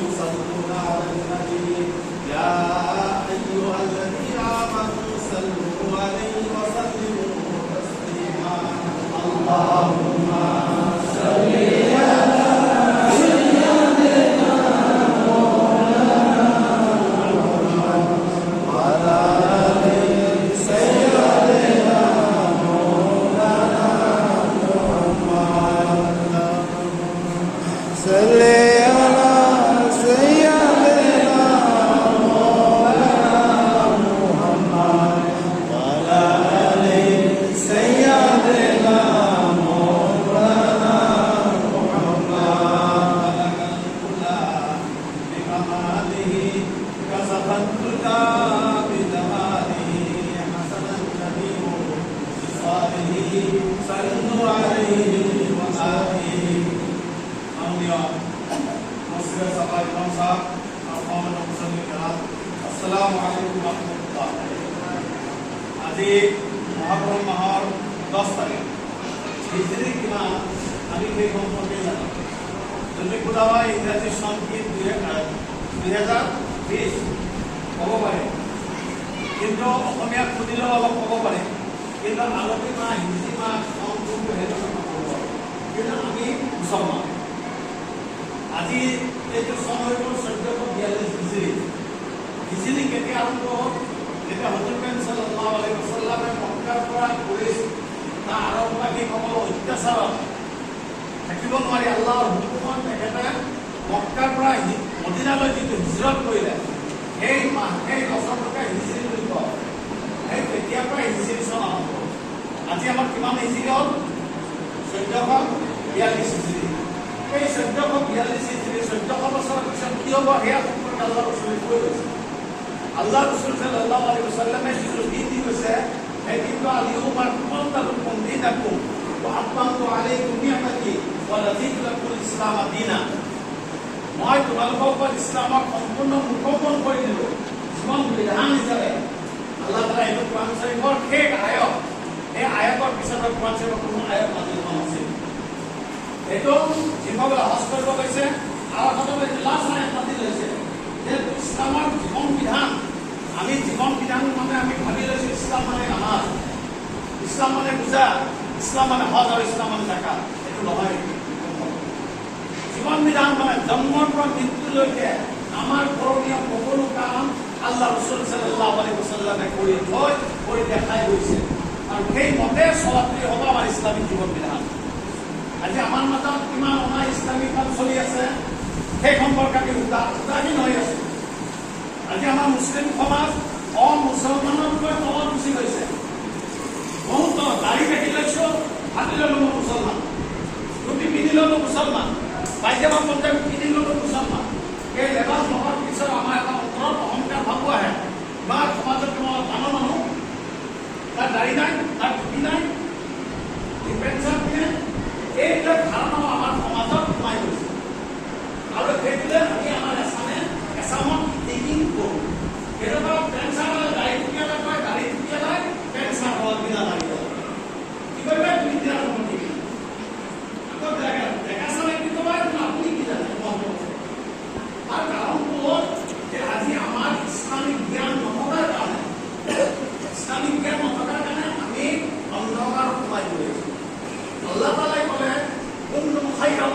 يصلون على النبي يا أيها الذين آمنوا صلوا عليه وسلموا تسليما اللهم صل على سيدنا مولانا محمد وعلى آل سيدنا مولانا محمد صل আজি মহাপ্ৰম মাহৰ 10 তাৰিখ হিজৰী কিমান আমি সেই সম্পৰ্কে জানো যদি কোৱা হয় ইংৰাজী চন কি 2020 হ'ব পাৰে কিন্তু অসমীয়া খুদিলেও অলপ ক'ব পাৰে কিন্তু আলতী মাহ হিজৰী মাহ চন কোনটো সেইটো নক'ব কিন্তু আমি মুছলমান আজি এইটো চন হৈ গ'ল 1442 হিজৰী হিজৰী কেতিয়া আৰম্ভ হ'ল যেতিয়া হযৰত সাল্লাল্লাহু আলাইহি ওয়াসাল্লামে মক্কাৰ পৰা কুৰাইশ তাৰ আৰববাসীসকলৰ অত্যাচাৰত থাকিব নোৱাৰি আল্লাহৰ হুকুমত তেখেতে মক্কাৰ পৰা মদিনালৈ যিটো হিজৰত কৰিলে সেই বছৰটোকে হিজৰী বুলি কয় সেই তেতিয়াৰ পৰা হিজৰী চন আৰম্ভ হ'ল আজি আমাৰ কিমান হিজৰী হ'ল 1442 হিজৰী এই 1442 হিজৰী 1400 বছৰৰ পিছত কি হ'ব সেয়া সম্পৰ্কে আল্লাহ ৰসুলে কৈ গৈছে আল্লাহ রসুল সাল্লাল্লাহু আলাইহি ওয়াসাল্লামে যিটো দিন কৈছে সেই দিনটো আলিউমা আকমালতু লাকুম দীনাকুম ওয়া আতমামতু আলাইকুম নি'মাতি ওয়া রাদিতু লাকুম ইসলাম দীনা মই তোমালোকৰ ওপৰত ইছলামক সম্পূৰ্ণ মুকম্মল কৰি দিলোঁ জীৱন বিধান হিচাপে আল্লাহ তাআলা এইটো কোৰআন শৰীফৰ শেষ আয়াত এই আয়াতৰ পিছত কোৰআন শৰীফৰ কোনো আয়াত নাজিল হোৱা নাছিল এইটো যিসকলে হজ কৰিব গৈছে আৰু সকলোৱে লাষ্ট আয়াত নাজিল হৈছে যে ইছলামৰ জীৱন বিধান আমি জীবন বিধান মানে আমি ভাবি লৈছো ইসলাম মানে নামাজ ইসলাম মানে পূজা ইসলাম মানে হজ আৰু ইসলাম মানে যাকাত এইটো নহয় জীবন বিধান মানে জন্মৰ পৰা মৃত্যুলৈকে আমাৰ কৰণীয় সকলো কাম আল্লাহ ৰাসূল সাল্লাল্লাহু আলাইহি ওয়াসাল্লামে কৰি দেখাই গৈছে আৰু সেই মতে চলাটোৱে হ'ব আমাৰ ইসলামিক জীবন বিধান আজি আমাৰ মাজত কিমান অনা ইসলামিক কাম চলি আছে সেই সম্পৰ্কে আমি উদাসীন হৈ আছো আজি আমাৰ মুছলিম সমাজ মুছলমানতকৈ তলত গুচি গৈছে বহুত দাড়ি কাটি লৈছো হাতি ল'লো মুছলমান টুপি পিন্ধি ল'লো মুছলমান